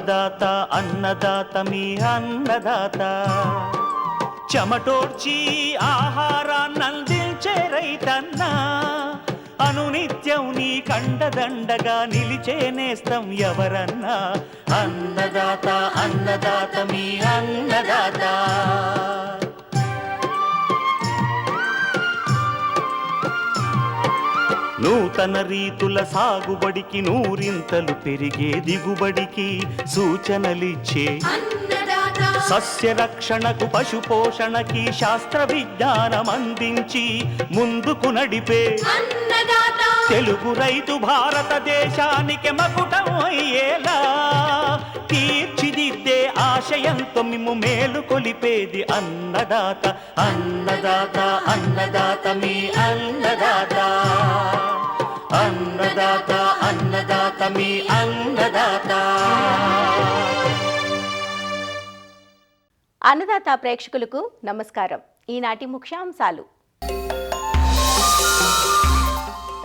అన్నదాత అన్నదాత మీ అన్నదాత చెమటోడ్చి ఆహారాన్నందించే రైతన్న అనునిత్యం నీ కండదండగా నిలిచే నేస్తం ఎవరన్నా అన్నదాత అన్నదాత మీ అన్నదాత. నూతన రీతుల సాగుబడికి నూరింతలు పెరిగే దిగుబడికి సూచనలిచ్చే సస్య రక్షణకు పశు పోషణకి శాస్త్ర విజ్ఞానం అందించి ముందుకు నడిపే తెలుగు రైతు భారతదేశానికి మకుటం అయ్యేలా తీర్చిదిద్దే ఆశయంతో మిమ్ము మేలు కొలిపేది అన్నదాత అన్నదాత అన్నదాత మీ అన్నదాత అన్నదాత అన్నదాత మీ అన్నదాత. అన్నదాత ప్రేక్షకులకు నమస్కారం. ఈనాటి ముఖ్యాంశాలు: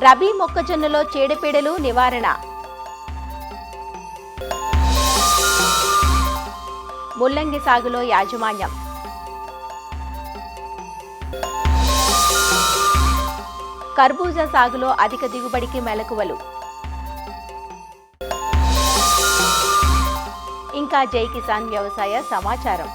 రబీ మొక్కజొన్నలో చీడపీడలు నివారణ, ముల్లంగి సాగులో యాజమాన్యం, కర్బూజా సాగులో అధిక దిగుబడికి మెలకువలు, ఇంకా జై కిసాన్ వ్యవసాయ సమాచారం.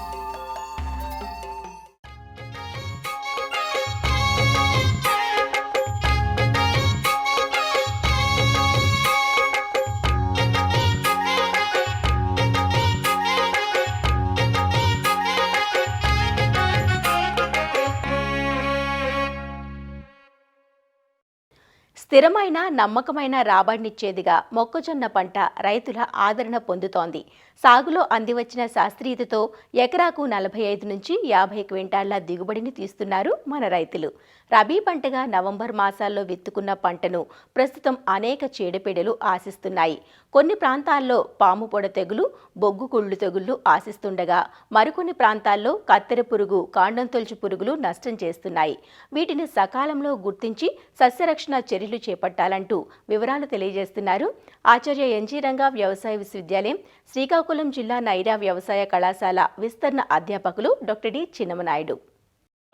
స్థిరమైన నమ్మకమైన రాబడినిచ్చేదిగా మొక్కజొన్న పంట రైతుల ఆదరణ పొందుతోంది. సాగులో అందివచ్చిన శాస్త్రీయతతో ఎకరాకు 45 నుంచి 50 క్వింటాళ్ల దిగుబడిని తీస్తున్నారు మన రైతులు. రబీ పంటగా నవంబర్ మాసాల్లో విత్తుకున్న పంటను ప్రస్తుతం అనేక చీడపీడలు ఆశిస్తున్నాయి. కొన్ని ప్రాంతాల్లో పాము పొడ తెగులు, బొగ్గు కుళ్ళు తెగుళ్లు ఆశిస్తుండగా మరికొన్ని ప్రాంతాల్లో కత్తెర పురుగు, కాండం తొలుచు పురుగులు నష్టం చేస్తున్నాయి. వీటిని సకాలంలో గుర్తించి సస్యరక్షణ చర్యలు చేపట్టాలంటూ వివరాలు తెలియజేస్తున్నారు ఆచార్య ఎన్జీ రంగా వ్యవసాయ విశ్వవిద్యాలయం, శ్రీకాకుళం జిల్లా నైరా వ్యవసాయ కళాశాల విస్తరణ అధ్యాపకులు డాక్టర్ డి చిన్నమనాయుడు.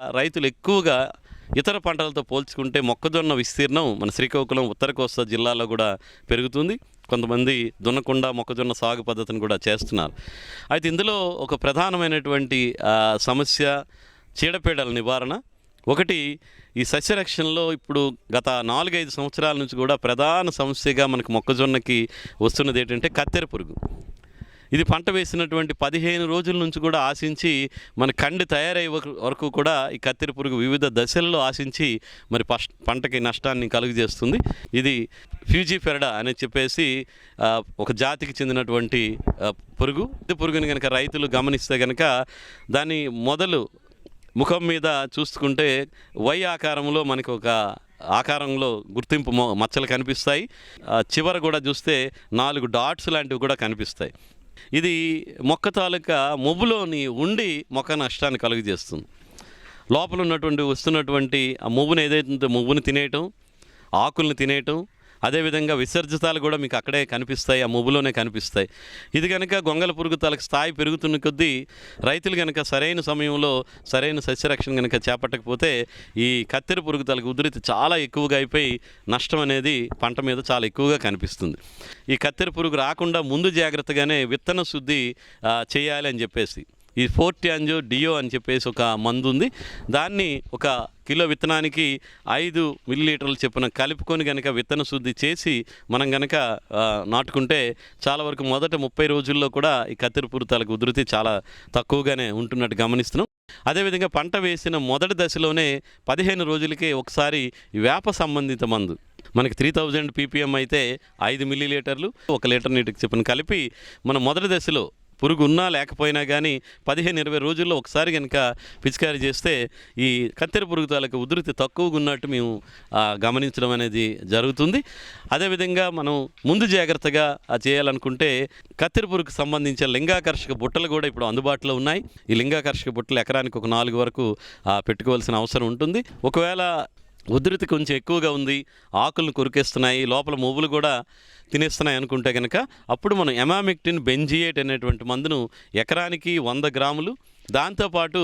రైతులు ఎక్కువగా ఇతర పంటలతో పోల్చుకుంటే మొక్కజొన్న విస్తీర్ణం మన శ్రీకాకుళం ఉత్తర కోస్తా జిల్లాలో కూడా పెరుగుతుంది. కొంతమంది దున్నకుండా మొక్కజొన్న సాగు పద్ధతిని కూడా చేస్తున్నారు. అయితే ఇందులో ఒక ప్రధానమైనటువంటి సమస్య చీడపీడల నివారణ. ఒకటి, ఈ సస్యరక్షణలో ఇప్పుడు గత 4-5 సంవత్సరాల నుంచి కూడా ప్రధాన సమస్యగా మనకు మొక్కజొన్నకి వస్తున్నది ఏంటంటే కత్తెర పురుగు. ఇది పంట వేసినటువంటి 15 రోజుల నుంచి కూడా ఆశించి మన కండి తయారయ్యే వరకు కూడా ఈ కత్తెర పురుగు వివిధ దశల్లో ఆశించి మరి పంటకి నష్టాన్ని కలుగజేస్తుంది. ఇది ఫ్యూజిఫెరడా అని చెప్పేసి ఒక జాతికి చెందినటువంటి పురుగు. ఈ పురుగుని కనుక రైతులు గమనిస్తే కనుక దాని మొదలు ముఖం మీద చూసుకుంటే వై ఆకారంలో మనకు ఒక ఆకారంలో గుర్తింపు మచ్చలు కనిపిస్తాయి. చివర కూడా చూస్తే 4 డాట్స్ లాంటివి కూడా కనిపిస్తాయి. ఇది మొక్క తాలూకా మొవ్వులోని ఉండి మొక్క నష్టాన్ని కలుగజేస్తుంది. లోపల వస్తున్నటువంటి ఆ మొవ్వుని ఏదైతే మొవ్వుని తినేయటం, ఆకుల్ని తినేయటం, అదేవిధంగా విసర్జితాలు కూడా మీకు అక్కడే కనిపిస్తాయి, ఆ మొవ్వులోనే కనిపిస్తాయి. ఇది కనుక గొంగళ పురుగు తాలూకు స్థాయి పెరుగుతున్న కొద్దీ రైతులు కనుక సరైన సమయంలో సరైన సస్యరక్షణ కనుక చేపట్టకపోతే ఈ కత్తెర పురుగు తాలూకు ఉధృతి చాలా ఎక్కువగా అయిపోయి నష్టం అనేది పంట మీద చాలా ఎక్కువగా కనిపిస్తుంది. ఈ కత్తెర పురుగు రాకుండా ముందు జాగ్రత్తగానే విత్తన శుద్ధి చేయాలి అని చెప్పేసి ఈ ఫోర్టియాంజో డియో అని చెప్పేసి ఒక మందు ఉంది. దాన్ని ఒక కిలో విత్తనానికి 5 మిల్లీలీటర్లు చొప్పున కలుపుకొని కనుక విత్తన శుద్ధి చేసి మనం కనుక నాటుకుంటే చాలా వరకు మొదట 30 రోజుల్లో కూడా ఈ కత్తెర పురుగులకు ఉధృతి చాలా తక్కువగానే ఉంటున్నట్టు గమనిస్తున్నాం. అదేవిధంగా పంట వేసిన మొదటి దశలోనే 15 రోజులకే ఒకసారి వేప సంబంధిత మందు మనకి 3000 ppm అయితే 5 మిల్లీలీటర్లు 1 లీటర్ నీటికి చొప్పున కలిపి మనం మొదటి దశలో పురుగు ఉన్నా లేకపోయినా కానీ 15-20 రోజుల్లో ఒకసారి కనుక పిచికారీ చేస్తే ఈ కత్తెర పురుగు తాలూకు ఉధృతి తక్కువగా ఉన్నట్టు మేము గమనించడం అనేది జరుగుతుంది. అదేవిధంగా మనం ముందు జాగ్రత్తగా చేయాలనుకుంటే కత్తెర పురుగుకు సంబంధించిన లింగాకర్షక బుట్టలు కూడా ఇప్పుడు అందుబాటులో ఉన్నాయి. ఈ లింగాకర్షక బుట్టలు ఎకరానికి ఒక 4 వరకు పెట్టుకోవాల్సిన అవసరం ఉంటుంది. ఒకవేళ ఉధృతి కొంచెం ఎక్కువగా ఉంది, ఆకులను కొరికేస్తున్నాయి, లోపల మొవ్వులు కూడా తినేస్తున్నాయి అనుకుంటే కనుక అప్పుడు మనం ఎమామిక్టిన్ బెంజియేట్ అనేటువంటి మందును ఎకరానికి 100 గ్రాములు, దాంతోపాటు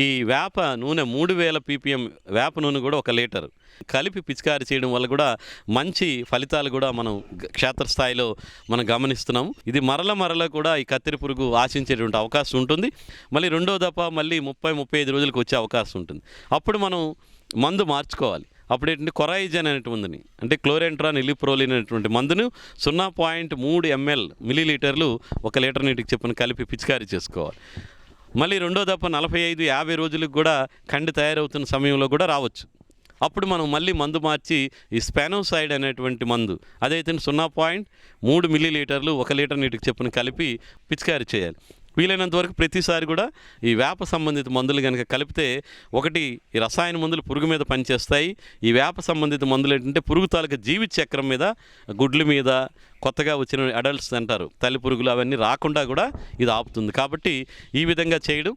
ఈ వేప నూనె 3000 ppm వేప నూనె కూడా 1 లీటరు కలిపి పిచికారి చేయడం వల్ల కూడా మంచి ఫలితాలు కూడా మనం క్షేత్రస్థాయిలో మనం గమనిస్తున్నాము. ఇది మరల కూడా ఈ కత్తెర పురుగు ఆశించేటువంటి అవకాశం ఉంటుంది. మళ్ళీ రెండో దఫా మళ్ళీ 30-35 రోజులకు వచ్చే అవకాశం ఉంటుంది. అప్పుడు మనం మందు మార్చుకోవాలి. అప్పుడు ఏంటంటే కొరాయిజన్ అనేటువంటిది, అంటే క్లోరెంట్రాన్ ఇలిప్రోలిన్ అనేటువంటి మందును 0.3 ml మిల్లీలీటర్లు 1 లీటర్ నీటికి చెప్పున కలిపి పిచికారీ చేసుకోవాలి. మళ్ళీ రెండో దఫా 45-50 రోజులకు కూడా కండి తయారవుతున్న సమయంలో కూడా రావచ్చు. అప్పుడు మనం మళ్ళీ మందు మార్చి ఈ స్పానోసైడ్ అనేటువంటి మందు అదైతే 0.3 మిల్లీలీటర్లు 1 లీటర్ నీటికి చెప్పున కలిపి పిచికారీ చేయాలి. వీలైనంత వరకు ప్రతిసారి కూడా ఈ వేప సంబంధిత మందులు కనుక కలిపితే, ఒకటి ఈ రసాయన మందులు పురుగు మీద పనిచేస్తాయి. ఈ వేప సంబంధిత మందులు ఏంటంటే పురుగు తాలూకా జీవిత చక్రం మీద, గుడ్ల మీద, కొత్తగా వచ్చిన అడల్ట్స్ అంటారు తల్లి పురుగులు, అవన్నీ రాకుండా కూడా ఇది ఆపుతుంది. కాబట్టి ఈ విధంగా చేయడం.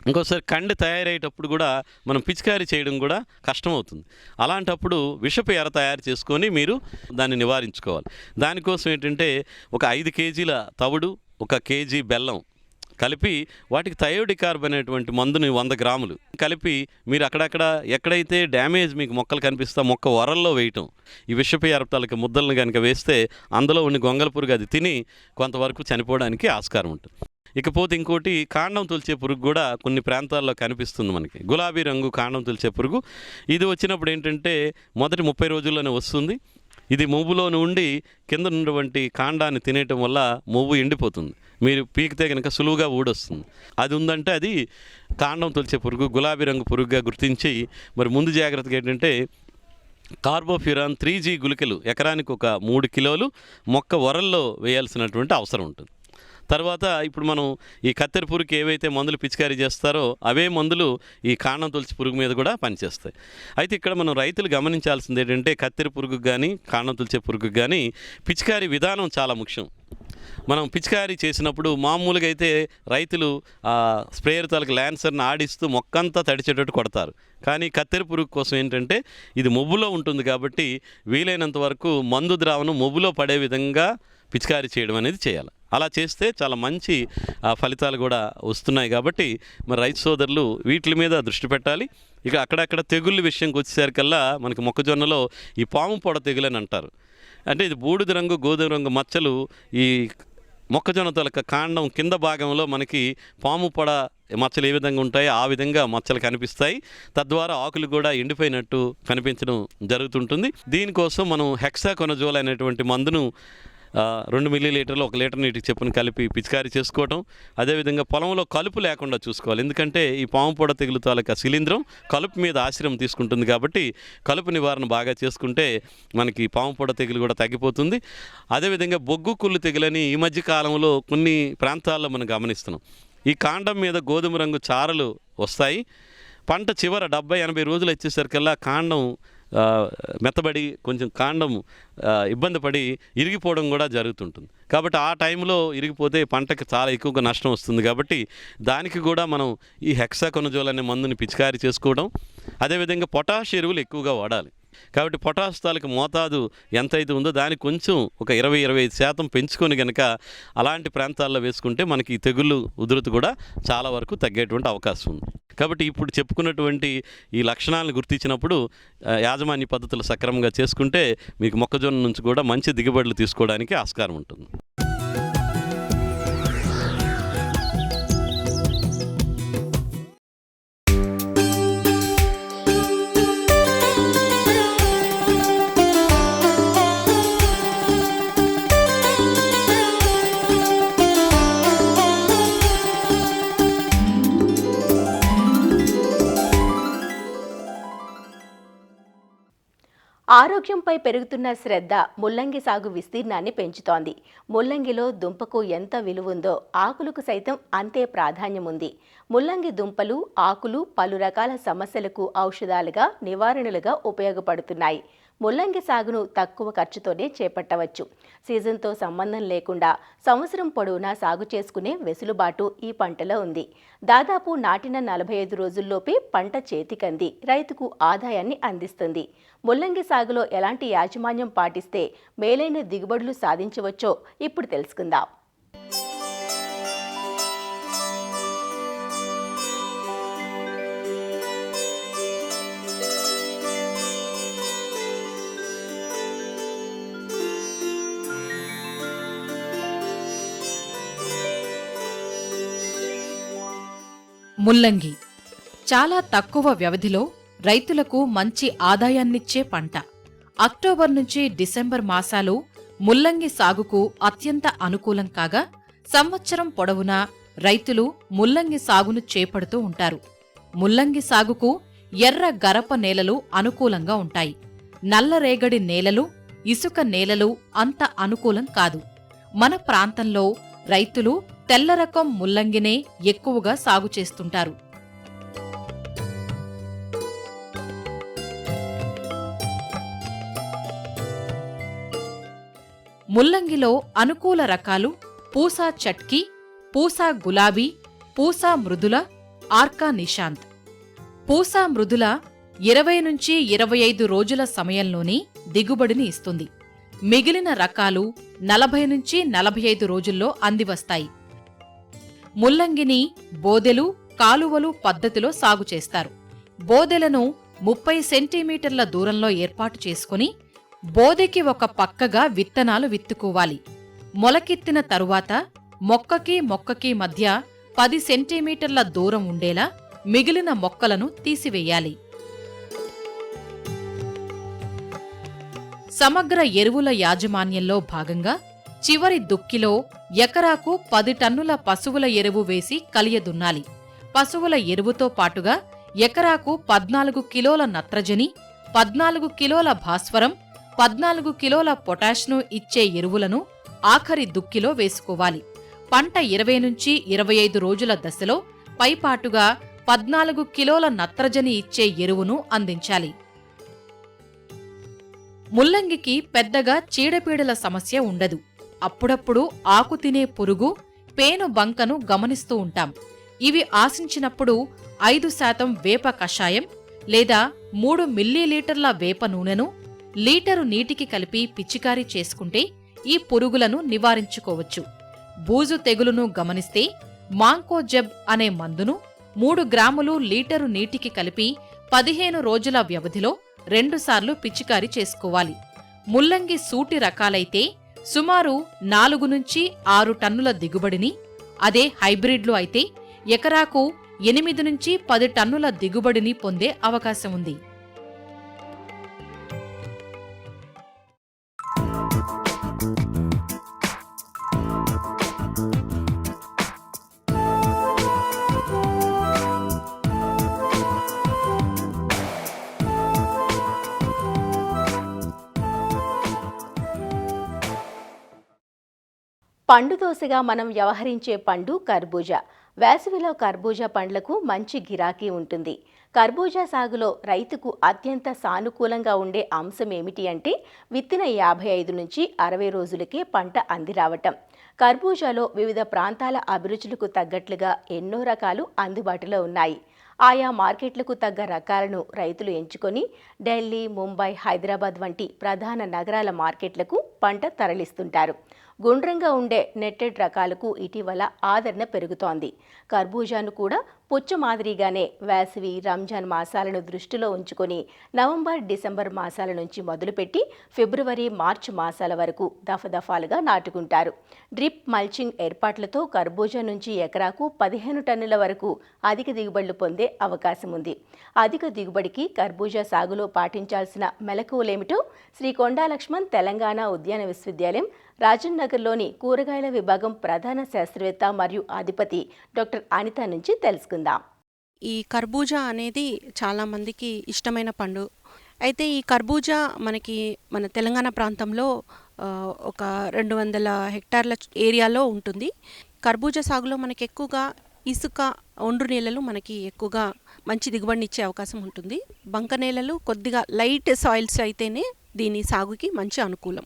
ఇంకోసారి కండి తయారయ్యేటప్పుడు కూడా మనం పిచికారీ చేయడం కూడా కష్టమవుతుంది. అలాంటప్పుడు విషపు ఎర తయారు చేసుకొని మీరు దాన్ని నివారించుకోవాలి. దానికోసం ఏంటంటే ఒక 5 కేజీల తవుడు, 1 కేజీ బెల్లం కలిపి వాటికి థయోడికార్బ్ అనేటువంటి మందుని 100 గ్రాములు కలిపి మీరు అక్కడక్కడ ఎక్కడైతే డ్యామేజ్ మీకు మొక్కలు కనిపిస్తా మొక్క వరల్లో వేయటం, ఈ విషపు ఎరపతాలకి ముద్దలను కనుక వేస్తే అందులో ఉన్న గొంగళ పురుగు అది తిని కొంతవరకు చనిపోవడానికి ఆస్కారం ఉంటుంది. ఇకపోతే ఇంకోటి కాండం తొలిచే పురుగు కూడా కొన్ని ప్రాంతాల్లో కనిపిస్తుంది మనకి. గులాబీ రంగు కాండం తొలిచే పురుగు ఇది వచ్చినప్పుడు ఏంటంటే మొదటి 30 రోజుల్లోనే వస్తుంది. ఇది మొవ్వులో నుండి కింద ఉన్నటువంటి కాండాన్ని తినేయటం వల్ల మొవ్వు ఎండిపోతుంది. మీరు పీకితే కనుక సులువుగా ఊడొస్తుంది. అది ఉందంటే అది కాండం తొలిచే పురుగు, గులాబీ రంగు పురుగుగా గుర్తించి మరి ముందు జాగ్రత్తగా ఏంటంటే కార్బోఫ్యూరాన్ 3G గుళికలు ఎకరానికి 3 కిలోలు మొక్క వరల్లో వేయాల్సినటువంటి అవసరం ఉంటుంది. తర్వాత ఇప్పుడు మనం ఈ కత్తెర పురుగుకి ఏవైతే మందులు పిచికారీ చేస్తారో అవే మందులు ఈ కాండం తొలిచి పురుగు మీద కూడా పనిచేస్తాయి. అయితే ఇక్కడ మనం రైతులు గమనించాల్సింది ఏంటంటే కత్తెర పురుగుకు కానీ కాండం తొలిచే పురుగుకు కానీ పిచికారీ విధానం చాలా ముఖ్యం. మనం పిచికారీ చేసినప్పుడు మామూలుగా అయితే రైతులు స్ప్రేయర్ తాలూకు ల్యాన్సర్ని ఆడిస్తూ మొక్కంతా తడిచేటట్టు కొడతారు. కానీ కత్తెర పురుగు కోసం ఏంటంటే ఇది మొవ్వులో ఉంటుంది కాబట్టి వీలైనంత వరకు మందు ద్రావణం మొవ్వులో పడే విధంగా పిచికారీ చేయడం అనేది చేయాలి. అలా చేస్తే చాలా మంచి ఫలితాలు కూడా వస్తున్నాయి. కాబట్టి మరి రైతు సోదరులు వీటి మీద దృష్టి పెట్టాలి. ఇక అక్కడక్కడ తెగుళ్ళ విషయంకి వచ్చేసరికల్లా మనకి మొక్కజొన్నలో ఈ పాము పొడ తెగులు అని అంటారు. అంటే ఇది బూడిద రంగు, గోధుమ రంగు మచ్చలు ఈ మొక్కజొన్న తొలక కాండం కింద భాగంలో మనకి పాము పొడ మచ్చలు ఏ విధంగా ఉంటాయో ఆ విధంగా మచ్చలు కనిపిస్తాయి. తద్వారా ఆకులు కూడా ఎండిపోయినట్టు కనిపించడం జరుగుతుంటుంది. దీనికోసం మనం హెక్సాకొనజోల్ అనేటువంటి మందును 2 మిల్లీలీటర్లు 1 లీటర్ నీటికి చెప్పుని కలిపి పిచికారీ చేసుకోవటం. అదేవిధంగా పొలంలో కలుపు లేకుండా చూసుకోవాలి. ఎందుకంటే ఈ పాము పొడ తెగులు తాలూకా శిలీంధ్రం కలుపు మీద ఆశ్రయం తీసుకుంటుంది కాబట్టి కలుపు నివారణ బాగా చేసుకుంటే మనకి పాము పొడ తెగులు కూడా తగ్గిపోతుంది. అదేవిధంగా బొగ్గు కుళ్ళు తెగులని ఈ మధ్య కాలంలో కొన్ని ప్రాంతాల్లో మనం గమనిస్తున్నాం. ఈ కాండం మీద గోధుమ రంగు చారలు వస్తాయి. పంట చివర 70-80 రోజులు వచ్చేసరికల్లా కాండం మెత్తబడి కొంచెం కాండం ఇబ్బంది పడి ఇరిగిపోవడం కూడా జరుగుతుంటుంది. కాబట్టి ఆ టైంలో ఇరిగిపోతే పంటకి చాలా ఎక్కువగా నష్టం వస్తుంది. కాబట్టి దానికి కూడా మనం ఈ హెక్సాకొనజోల్ అనే మందుని పిచికారీ చేసుకోవడం, అదేవిధంగా పొటాష్ ఎరువులు ఎక్కువగా వాడాలి. కాబట్టి పొటాష్ తాలూకు మోతాదు ఎంతైతే ఉందో దానికి కొంచెం ఒక 20-25% పెంచుకొని కనుక అలాంటి ప్రాంతాల్లో వేసుకుంటే మనకి తెగుళ్ళు ఉధృతి కూడా చాలా వరకు తగ్గేటువంటి అవకాశం ఉంది. కాబట్టి ఇప్పుడు చెప్పుకున్నటువంటి ఈ లక్షణాలను గుర్తించినప్పుడు యాజమాన్య పద్ధతులు సక్రమంగా చేసుకుంటే మీకు మొక్కజొన్న నుంచి కూడా మంచి దిగుబడులు తీసుకోవడానికి ఆస్కారం ఉంటుంది. ఆరోగ్యంపై పెరుగుతున్న శ్రద్ధ ముల్లంగి సాగు విస్తీర్ణాన్ని పెంచుతోంది. ముల్లంగిలో దుంపకు ఎంత విలువుందో ఆకులకు సైతం అంతే ప్రాధాన్యం ఉంది. ముల్లంగి దుంపలు, ఆకులు పలు రకాల సమస్యలకు ఔషధాలుగా, నివారణలుగా ఉపయోగపడుతున్నాయి. ముల్లంగి సాగును తక్కువ ఖర్చుతోనే చేపట్టవచ్చు. సీజన్తో సంబంధం లేకుండా సంవత్సరం పొడవునా సాగు చేసుకునే వెసులుబాటు ఈ పంటలో ఉంది. దాదాపు నాటిన 45 రోజుల్లోపే పంట చేతికంది రైతుకు ఆదాయాన్ని అందిస్తుంది. ముల్లంగి సాగులో ఎలాంటి యాజమాన్యం పాటిస్తే మేలైన దిగుబడులు సాధించవచ్చో ఇప్పుడు తెలుసుకుందాం. ముల్లంగి చాలా తక్కువ వ్యవధిలో రైతులకు మంచి ఆదాయాన్నిచ్చే పంట. అక్టోబర్ నుంచి డిసెంబర్ మాసాలు ముల్లంగి సాగుకు అత్యంత అనుకూలం కాగా సంవత్సరం పొడవునా రైతులు ముల్లంగి సాగును చేపడుతూ ఉంటారు. ముల్లంగి సాగుకు ఎర్ర గరప నేలలు అనుకూలంగా ఉంటాయి. నల్లరేగడి నేలలు, ఇసుక నేలలు అంత అనుకూలం కాదు. మన ప్రాంతంలో రైతులు తెల్ల రకం ముల్లంగినే ఎక్కువగా సాగు చేస్తుంటారు. ముల్లంగిలో అనుకూల రకాలు పూసా చట్కీ, పూసా గులాబీ, పూసా మృదుల, ఆర్కా నిశాంత్. పూసా మృదుల 20 నుంచి 25 రోజుల సమయంలోనే దిగుబడిని ఇస్తుంది. మిగిలిన రకాలు 40 నుంచి 45 రోజుల్లో అందివస్తాయి. ముల్లంగిని బోదెలు, కాలువలు పద్ధతిలో సాగు చేస్తారు. బోదెలను 30 సెంటీమీటర్ల దూరంలో ఏర్పాటు చేసుకుని బోదెకి ఒక పక్కగా విత్తనాలు విత్తుకోవాలి. మొలకెత్తిన తరువాత మొక్కకి మొక్కకి మధ్య 10 సెంటీమీటర్ల దూరం ఉండేలా మిగిలిన మొక్కలను తీసివేయాలి. సమగ్ర ఎరువుల యాజమాన్యంలో భాగంగా చివరి దుక్కిలో ఎకరాకు 10 టన్నుల పశువుల ఎరువు వేసి కలియదున్నాలి. పశువుల ఎరువుతో పాటుగా ఎకరాకు 14 కిలోల నత్రజని, 14 కిలోల భాస్వరం, 14 కిలోల పొటాష్ను ఇచ్చే ఎరువులను ఆఖరి దుక్కిలో వేసుకోవాలి. పంట 20 నుంచి 25 రోజుల దశలో పైపాటుగా 14 కిలోల నత్రజని ఇచ్చే ఎరువును అందించాలి. ముల్లంగికి పెద్దగా చీడపీడల సమస్య ఉండదు. అప్పుడప్పుడు ఆకు తినే పురుగు, పేను బంకను గమనిస్తూ ఉంటాం. ఇవి ఆశించినప్పుడు 5% వేప కషాయం లేదా 3 మిల్లీలీటర్ల వేప నూనెను లీటరు నీటికి కలిపి పిచికారీ చేసుకుంటే ఈ పురుగులను నివారించుకోవచ్చు. బూజు తెగులును గమనిస్తే మాంకోజెబ్ అనే మందును 3 గ్రాములు లీటరు నీటికి కలిపి 15 రోజుల వ్యవధిలో 2 సార్లు పిచికారీ చేసుకోవాలి. ముల్లంగి సూటి రకాలైతే సుమారు 4 నుంచి 6 టన్నుల దిగుబడిని, అదే హైబ్రిడ్లు అయితే ఎకరాకు 8 నుంచి 10 టన్నుల దిగుబడిని పొందే అవకాశం ఉంది. పండు దోసగా మనం వ్యవహరించే పండు కర్బూజా. వేసవిలో కర్బూజా పండ్లకు మంచి గిరాకీ ఉంటుంది. కర్బూజా సాగులో రైతుకు అత్యంత సానుకూలంగా ఉండే అంశం ఏమిటి అంటే విత్తిన 55 నుంచి 60 రోజులకే పంట అందిరావటం. కర్బూజాలో వివిధ ప్రాంతాల అభిరుచులకు తగ్గట్లుగా ఎన్నో రకాలు అందుబాటులో ఉన్నాయి. ఆయా మార్కెట్లకు తగ్గ రకాలను రైతులు ఎంచుకొని ఢిల్లీ, ముంబై, హైదరాబాద్ వంటి ప్రధాన నగరాల మార్కెట్లకు పంట తరలిస్తుంటారు. గుండ్రంగా ఉండే నెట్టెడ్ రకాలకు ఇటీవల ఆదరణ పెరుగుతోంది. కర్బూజాను కూడా పుచ్చ మాదిరిగానే వేసవి, రంజాన్ మాసాలను దృష్టిలో ఉంచుకొని నవంబర్, డిసెంబర్ మాసాల నుంచి మొదలుపెట్టి ఫిబ్రవరి, మార్చి మాసాల వరకు దఫదఫాలుగా నాటుకుంటారు. డ్రిప్ మల్చింగ్ ఏర్పాట్లతో కర్బూజా నుంచి ఎకరాకు 15 టన్నుల వరకు అధిక దిగుబడులు పొందే అవకాశం ఉంది. అధిక దిగుబడికి కర్బూజా సాగులో పాటించాల్సిన మెలకువలేమిటో శ్రీ కొండా లక్ష్మణ్ తెలంగాణ ఉద్యాన విశ్వవిద్యాలయం రాజన్ నగర్లోని కూరగాయల విభాగం ప్రధాన శాస్త్రవేత్త మరియు అధిపతి డాక్టర్ అనిత నుంచి తెలుసుకుందాం. ఈ కర్బూజా అనేది చాలామందికి ఇష్టమైన పండు. అయితే ఈ కర్బూజా మన తెలంగాణ ప్రాంతంలో ఒక 200 హెక్టార్ల ఏరియాలో ఉంటుంది. కర్బూజా సాగులో మనకి ఎక్కువగా ఇసుక, ఒండ్రు నేలలు మనకి ఎక్కువగా మంచి దిగుబడిని ఇచ్చే అవకాశం ఉంటుంది. బంక నేలలు కొద్దిగా లైట్ సాయిల్స్ అయితేనే దీని సాగుకి మంచి అనుకూలం.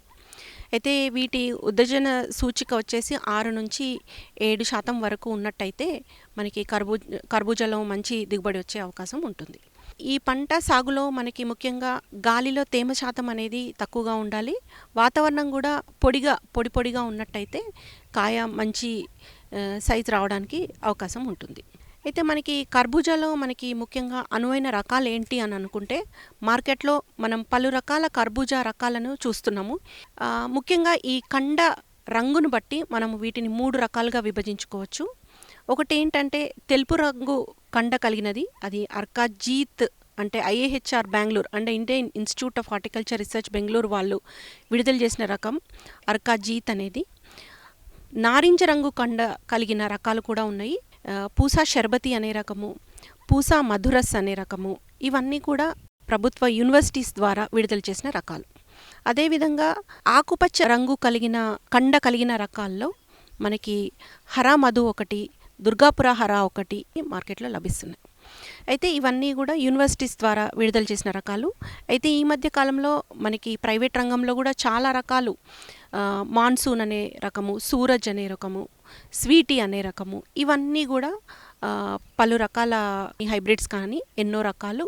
అయితే వీటి ఉద్దజన సూచిక వచ్చేసి 6 నుంచి 7% వరకు ఉన్నట్టయితే మనకి కర్బూజాలో మంచి దిగుబడి వచ్చే అవకాశం ఉంటుంది. ఈ పంట సాగులో మనకి ముఖ్యంగా గాలిలో తేమ శాతం అనేది తక్కువగా ఉండాలి. వాతావరణం కూడా పొడిగా ఉన్నట్టయితే కాయ మంచి సైజు రావడానికి అవకాశం ఉంటుంది. అయితే మనకి కర్బూజాలో మనకి ముఖ్యంగా అనువైన రకాలు ఏంటి అని అనుకుంటే, మార్కెట్లో మనం పలు రకాల కర్బూజా రకాలను చూస్తున్నాము. ముఖ్యంగా ఈ కండ రంగును బట్టి మనం వీటిని 3 రకాలుగా విభజించుకోవచ్చు. ఒకటి ఏంటంటే తెలుపు రంగు కండ కలిగినది, అది అర్కా జీత్ అంటే IAHR బెంగళూరు అంటే Indian institute of horticulture research Bengaluru వాళ్ళు విడుదల చేసిన రకం అర్కా జీత్ అనేది. నారింజ రంగు కండ కలిగిన రకాలు కూడా ఉన్నాయి. పూసా షర్బతి అనే రకము, పూసా మధురస్ అనే రకము, ఇవన్నీ కూడా ప్రభుత్వ యూనివర్సిటీస్ ద్వారా విడుదల చేసిన రకాలు. అదేవిధంగా ఆకుపచ్చ రంగు కండ కలిగిన రకాల్లో మనకి హరా మధు ఒకటి, దుర్గాపుర హరా ఒకటి మార్కెట్లో లభిస్తున్నాయి. అయితే ఇవన్నీ కూడా యూనివర్సిటీస్ ద్వారా విడుదల చేసిన రకాలు. అయితే ఈ మధ్య కాలంలో మనకి ప్రైవేట్ రంగంలో కూడా చాలా రకాలు, మాన్సూన్ అనే రకము, సూరజ్ అనే రకము, స్వీటీ అనే రకము, ఇవన్నీ కూడా పలు రకాల హైబ్రిడ్స్ కానీ ఎన్నో రకాలు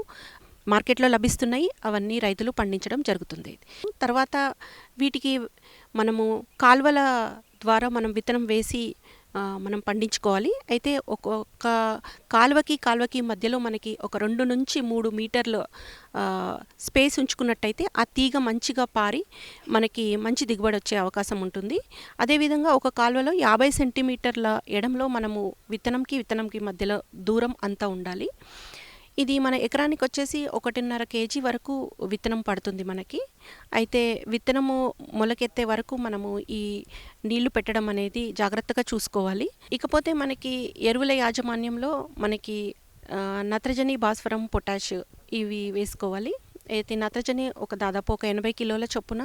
మార్కెట్లో లభిస్తున్నాయి. అవన్నీ రైతులు పండించడం జరుగుతుంది. తర్వాత వీటికి మనము కాలువల ద్వారా మనం విత్తనం వేసి మనం పండించుకోవాలి. అయితే ఒక్కొక్క కాలువకి మధ్యలో మనకి ఒక 2 నుంచి 3 మీటర్ల స్పేస్ ఉంచుకున్నట్టయితే ఆ తీగ మంచిగా పారి మనకి మంచి దిగుబడి వచ్చే అవకాశం ఉంటుంది. అదేవిధంగా ఒక కాలువలో 50 సెంటీమీటర్ల ఎడంలో మనము విత్తనంకి మధ్యలో దూరం అంతా ఉండాలి. ఇది మన ఎకరానికి వచ్చేసి 1.5 kg వరకు విత్తనం పడుతుంది మనకి. అయితే విత్తనము మొలకెత్తే వరకు మనము ఈ నీళ్లు పెట్టడం అనేది జాగ్రత్తగా చూసుకోవాలి. ఇకపోతే మనకి ఎరువుల యాజమాన్యంలో మనకి నత్రజని, భాస్వరం, పొటాష్ ఇవి వేసుకోవాలి. అయితే నత్రజని దాదాపు ఒక 80 కిలోల చొప్పున,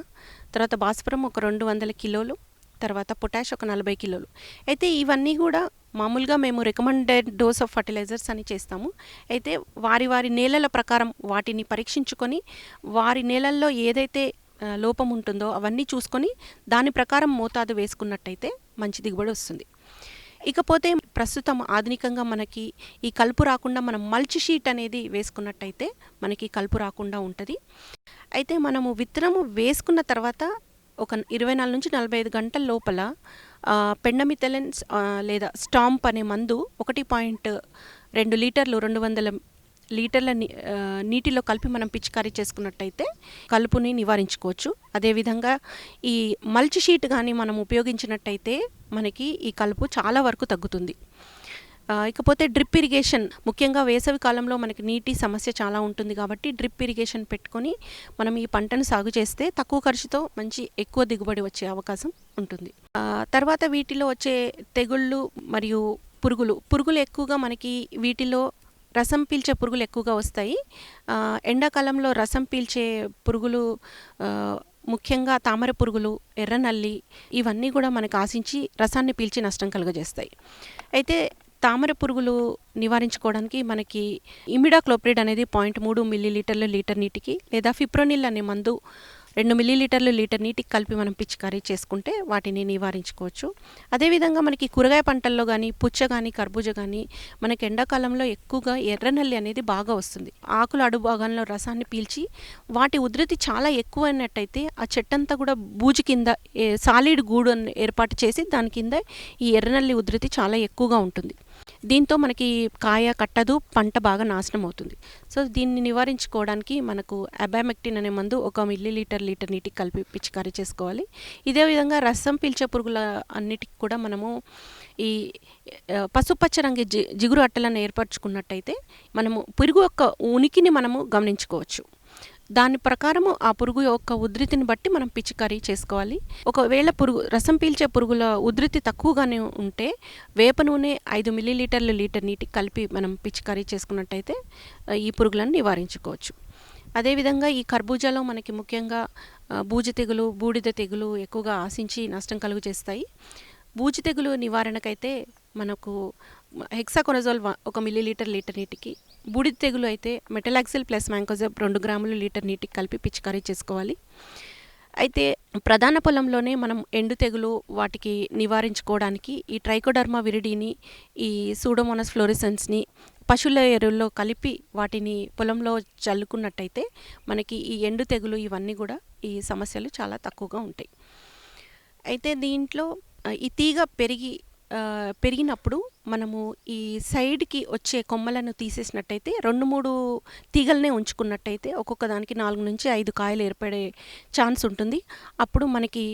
తర్వాత భాస్వరం ఒక 200 కిలోలు, తర్వాత పొటాష్ ఒక 40 కిలోలు. అయితే ఇవన్నీ కూడా మామూలుగా మేము రికమెండెడ్ డోస్ ఆఫ్ ఫర్టిలైజర్స్ అని చేస్తాము. అయితే వారి నేలల ప్రకారం వాటిని పరీక్షించుకొని వారి నేలల్లో ఏదైతే లోపం ఉంటుందో అవన్నీ చూసుకొని దాని ప్రకారం మోతాదు వేసుకున్నట్టయితే మంచి దిగుబడి వస్తుంది. ఇకపోతే ప్రస్తుతం ఆధునికంగా మనకి ఈ కలుపు రాకుండా మనం మల్చ్ షీట్ అనేది వేసుకున్నట్టయితే మనకి కలుపు రాకుండా ఉంటుంది. అయితే మనము విత్తనము వేసుకున్న తర్వాత ఒక 24 నుంచి 45 గంటల లోపల పెండమిథలిన్ లేదా స్టాంప్ అనే మందు 1.2 లీటర్లు 200 లీటర్ల నీటిలో కలిపి మనం పిచికారీ చేసుకున్నట్టయితే కలుపుని నివారించుకోవచ్చు. అదేవిధంగా ఈ మల్చ్ షీట్ కానీ మనం ఉపయోగించినట్టయితే మనకి ఈ కలుపు చాలా వరకు తగ్గుతుంది. ఇకపోతే డ్రిప్ ఇరిగేషన్, ముఖ్యంగా వేసవి కాలంలో మనకి నీటి సమస్య చాలా ఉంటుంది కాబట్టి డ్రిప్ ఇరిగేషన్ పెట్టుకొని మనం ఈ పంటను సాగు చేస్తే తక్కువ ఖర్చుతో ఎక్కువ దిగుబడి వచ్చే అవకాశం ఉంటుంది. తర్వాత వీటిలో వచ్చే తెగుళ్ళు మరియు పురుగులు ఎక్కువగా మనకి వీటిలో రసం పీల్చే పురుగులు ఎక్కువగా వస్తాయి. ఎండాకాలంలో రసం పీల్చే పురుగులు ముఖ్యంగా తామర పురుగులు, ఎర్రనల్లి, ఇవన్నీ కూడా మనకు ఆశించి రసాన్ని పీల్చి నష్టం కలుగజేస్తాయి. అయితే తామర పురుగులు నివారించుకోవడానికి మనకి ఇమిడాక్లోప్రిడ్ అనేది 0.3 మిల్లీలీటర్లు లీటర్ నీటికి, లేదా ఫిప్రోనిల్ అనే మందు 2 మిల్లీలీటర్లు లీటర్ నీటికి కలిపి మనం పిచికారీ చేసుకుంటే వాటిని నివారించుకోవచ్చు. అదేవిధంగా మనకి కూరగాయ పంటల్లో కానీ, పుచ్చ కానీ, కర్బూజ కానీ మనకి ఎండాకాలంలో ఎక్కువగా ఎర్రనల్లి అనేది బాగా వస్తుంది. ఆకుల అడుగు భాగంలో రసాన్ని పీల్చి వాటి ఉధృతి చాలా ఎక్కువైనట్టయితే ఆ చెట్టంతా కూడా బూజు కింద సాలిడ్ గూడు ఏర్పాటు చేసి దాని కింద ఈ ఎర్రనల్లి ఉధృతి చాలా ఎక్కువగా ఉంటుంది. దీంతో మనకి కాయ కట్టదు, పంట బాగా నాశనం అవుతుంది. సో దీన్ని నివారించుకోవడానికి మనకు అబామెక్టిన్ అనే మందు 1 మిల్లీలీటర్ లీటర్ నీటికి కలిపి పిచికారీ చేసుకోవాలి. ఇదే విధంగా రసం పీల్చే పురుగుల అన్నిటికి కూడా మనము ఈ పసుపచ్చ రంగు జిగురు అట్టలను ఏర్పరచుకున్నట్టయితే మనము పురుగు యొక్క ఉనికిని మనము గమనించుకోవచ్చు. దాని ప్రకారము ఆ పురుగు యొక్క ఉధృతిని బట్టి మనం పిచికారీ చేసుకోవాలి. ఒకవేళ రసం పీల్చే పురుగుల ఉధృతి తక్కువగానే ఉంటే వేప నూనె 5 మిల్లీలీటర్లు లీటర్ నీటికి కలిపి మనం పిచికారీ చేసుకున్నట్టయితే ఈ పురుగులను నివారించుకోవచ్చు. అదేవిధంగా ఈ కర్బూజాలో మనకి ముఖ్యంగా బూజు తెగులు, బూడిద తెగులు ఎక్కువగా ఆశించి నష్టం కలుగు చేస్తాయి. బూజు తెగులు నివారణకైతే మనకు హెక్సాకొనజోల్ 1 మిల్లీలీటర్ లీటర్ నీటికి బూడిద తెగులు అయితే మెటలాక్సిల్ ప్లస్ మ్యాంకోజెబ్ 2 గ్రాములు లీటర్ నీటికి కలిపి పిచికారీ చేసుకోవాలి. అయితే ప్రధాన పొలంలోనే మనం ఎండు తెగులు వాటికి నివారించుకోవడానికి ఈ ట్రైకోడర్మా విరిడిని, ఈ సూడోమోనాస్ ఫ్లోరెసెన్స్ని పశువుల ఎరువుల్లో కలిపి వాటిని పొలంలో చల్లుకున్నట్టయితే మనకి ఈ ఎండు తెగులు ఇవన్నీ కూడా ఈ సమస్యలు చాలా తక్కువగా ఉంటాయి. అయితే దీంట్లో ఈ తీగ పెరిగినప్పుడు మనము ఈ సైడ్కి వచ్చే కొమ్మలను తీసేసినట్టయితే 2-3 తీగలనే ఉంచుకున్నట్టయితే ఒక్కొక్క దానికి 4 నుంచి 5 కాయలు ఏర్పడే ఛాన్స్ ఉంటుంది. అప్పుడు మనకి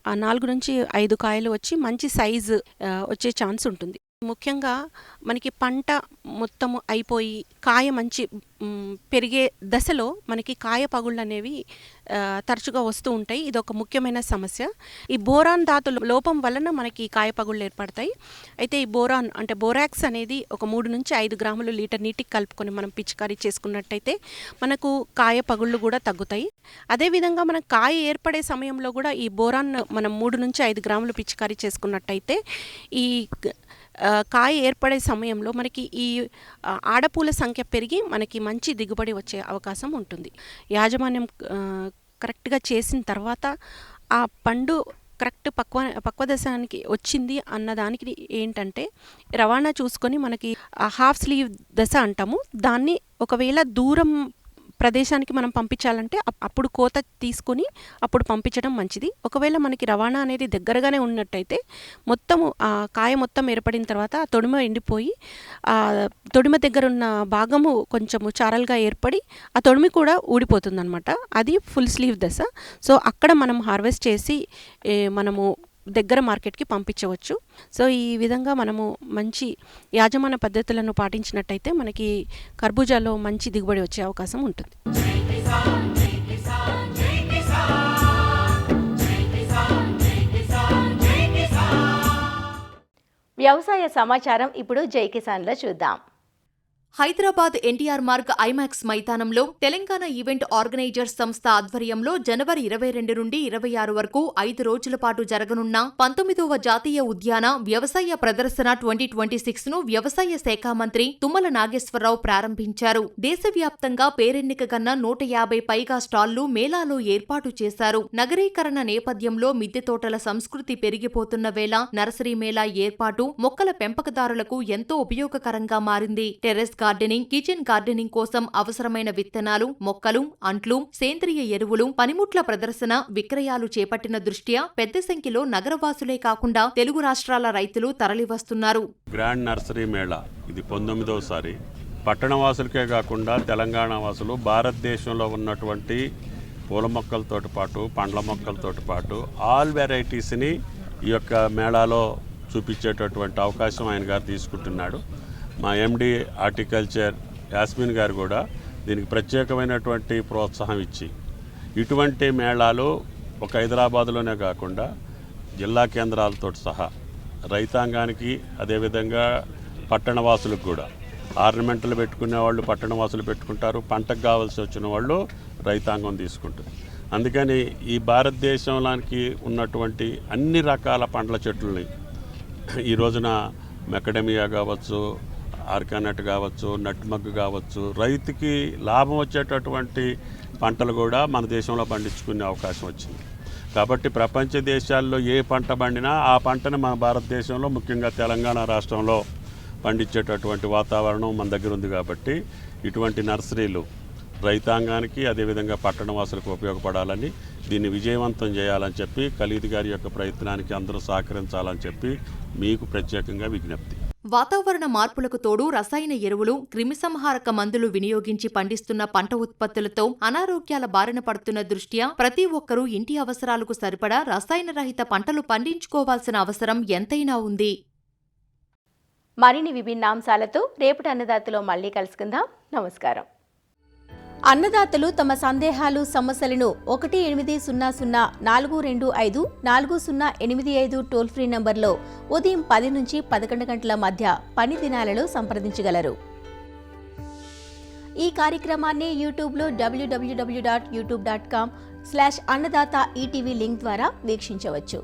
ఆ 4 నుంచి 5 కాయలు వచ్చి మంచి సైజు వచ్చే ఛాన్స్ ఉంటుంది. ముఖ్యంగా మనకి పంట మొత్తము అయిపోయి కాయ మంచి పెరిగే దశలో మనకి కాయ పగుళ్ళు అనేవి తరచుగా వస్తూ ఉంటాయి. ఇది ఒక ముఖ్యమైన సమస్య. ఈ బోరాన్ ధాతు లోపం వలన మనకి కాయ పగుళ్ళు ఏర్పడతాయి. అయితే ఈ బోరాన్ అంటే బోరాక్స్ అనేది ఒక 3 నుంచి 5 గ్రాములు లీటర్ నీటికి కలుపుకొని మనం పిచికారీ చేసుకున్నట్టయితే మనకు కాయ పగుళ్ళు కూడా తగ్గుతాయి. అదేవిధంగా మనం కాయ ఏర్పడే సమయంలో కూడా ఈ బోరాన్ మనం 3 నుంచి 5 గ్రాములు పిచికారీ చేసుకున్నట్టయితే ఈ కాయ ఏర్పడే సమయంలో మనకి ఈ ఆడపూల సంఖ్య పెరిగి మనకి మంచి దిగుబడి వచ్చే అవకాశం ఉంటుంది. యాజమాన్యం కరెక్ట్గా చేసిన తర్వాత ఆ పండు కరెక్ట్ పక్వదశానికి వచ్చింది అన్నదానికి ఏంటంటే రవాణా చూసుకొని మనకి హాఫ్ స్లీవ్ దశ అంటాము. దాన్ని ఒకవేళ దూరం ప్రదేశానికి మనం పంపించాలంటే అప్పుడు కోత తీసుకొని అప్పుడు పంపించడం మంచిది. ఒకవేళ మనకి రవాణా అనేది దగ్గరగానే ఉన్నట్టయితే మొత్తము ఆ కాయ మొత్తం ఏర్పడిన తర్వాత ఆ తొడిమ ఎండిపోయి ఆ తొడిమ దగ్గర ఉన్న భాగము కొంచెము చారలుగా ఏర్పడి ఆ తొడిమి కూడా ఊడిపోతుంది అనమాట. అది ఫుల్ స్లీవ్ దశ. సో అక్కడ మనం హార్వెస్ట్ చేసి మనము దగ్గర మార్కెట్కి పంపించవచ్చు. సో ఈ విధంగా మనము మంచి యాజమాన్య పద్ధతులను పాటించినట్టయితే మనకి కర్బూజాలో మంచి దిగుబడి వచ్చే అవకాశం ఉంటుంది. వ్యవసాయ సమాచారం ఇప్పుడు జై కిసాన్లో చూద్దాం. హైదరాబాద్ ఎన్టీఆర్ మార్గ్ ఐమాక్స్ మైదానంలో తెలంగాణ ఈవెంట్ ఆర్గనైజర్స్ సంస్థ ఆధ్వర్యంలో జనవరి 22 నుండి 26 వరకు 5 రోజుల పాటు జరగనున్న 19వ జాతీయ ఉద్యాన వ్యవసాయ ప్రదర్శన 2026 ను వ్యవసాయ శాఖ మంత్రి తుమ్మల నాగేశ్వరరావు ప్రారంభించారు. దేశవ్యాప్తంగా పేరెన్నికగన్న 150 పైగా స్టాళ్లు మేళాలో ఏర్పాటు చేశారు. నగరీకరణ నేపథ్యంలో మిద్దె తోటల సంస్కృతి పెరిగిపోతున్న వేళ నర్సరీ మేళా ఏర్పాటు మొక్కల పెంపకదారులకు ఎంతో ఉపయోగకరంగా మారింది. టెర్రస్ గార్డెనింగ్, కిచెన్ గార్డెనింగ్ కోసం అవసరమైన విత్తనాలు, మొక్కలు, అంట్లు, సేంద్రియ ఎరువులు, పనిముట్ల ప్రదర్శన, విక్రయాలు చేపట్టిన దృష్ట్యా పెద్ద సంఖ్యలో నగరవాసులే కాకుండా తెలుగు రాష్ట్రాల రైతులు తరలివస్తున్నారు. గ్రాండ్ నర్సరీ మేళా ఇది 19వసారి. పట్టణవాసులకే కాకుండా తెలంగాణ వాసులు భారతదేశంలో ఉన్నటువంటి పూల మొక్కలతో పాటు పండ్ల మొక్కలతో పాటు ఆల్ వెరైటీస్ని ఈ యొక్క మేళాలో చూపించేటటువంటి అవకాశం ఆయన గారు తీసుకుంటున్నాడు. మా ఎండి హార్టికల్చర్ యాస్మిన్ గారు కూడా దీనికి ప్రత్యేకమైనటువంటి ప్రోత్సాహం ఇచ్చి ఇటువంటి మేళాలు ఒక హైదరాబాదులోనే కాకుండా జిల్లా కేంద్రాలతో సహా రైతాంగానికి, అదేవిధంగా పట్టణవాసులకు కూడా ఆర్నమెంట్లు పెట్టుకునే వాళ్ళు పట్టణవాసులు పెట్టుకుంటారు, పంటకు కావాల్సి వచ్చిన వాళ్ళు రైతాంగం తీసుకుంటుంది. అందుకని ఈ భారతదేశంలోనికి ఉన్నటువంటి అన్ని రకాల పండ్ల చెట్లని ఈ రోజున మెకడమియా కావచ్చు, ఆర్కానట్ కావచ్చు, నట్మగ్ కావచ్చు, రైతుకి లాభం వచ్చేటటువంటి పంటలు కూడా మన దేశంలో పండించుకునే అవకాశం వచ్చింది. కాబట్టి ప్రపంచ దేశాల్లో ఏ పంట పండినా ఆ పంటను మన భారతదేశంలో ముఖ్యంగా తెలంగాణ రాష్ట్రంలో పండించేటటువంటి వాతావరణం మన దగ్గర ఉంది. కాబట్టి ఇటువంటి నర్సరీలు రైతాంగానికి, అదేవిధంగా పట్టణవాసులకు ఉపయోగపడాలని, దీన్ని విజయవంతం చేయాలని చెప్పి ఖలీద్ గారి యొక్క ప్రయత్నానికి అందరూ సహకరించాలని చెప్పి మీకు ప్రత్యేకంగా విజ్ఞప్తి. వాతావరణ మార్పులకు తోడు రసాయన ఎరువులు, క్రిమిసంహారక మందులు వినియోగించి పండిస్తున్న పంట ఉత్పత్తులతో అనారోగ్యాల బారిన పడుతున్న దృష్ట్యా ప్రతి ఒక్కరూ ఇంటి అవసరాలకు సరిపడా రసాయన రహిత పంటలు పండించుకోవాల్సిన అవసరం ఎంతైనా ఉంది. మరిన్ని విభిన్న అంశాలతో రేపటి అన్నదాతలో మళ్ళీ కలుసుకుందాం. నమస్కారం. అన్నదాతలు తమ సందేహాలు, సమస్యలను 18004254085 టోల్ ఫ్రీ నంబర్లో ఉదయం 10 నుంచి 11 గంటల మధ్య పని దినాలలో సంప్రదించగలరు. ఈ కార్యక్రమాన్ని యూట్యూబ్లో www.youtube.com/annadata ETV లింక్ ద్వారా వీక్షించవచ్చు.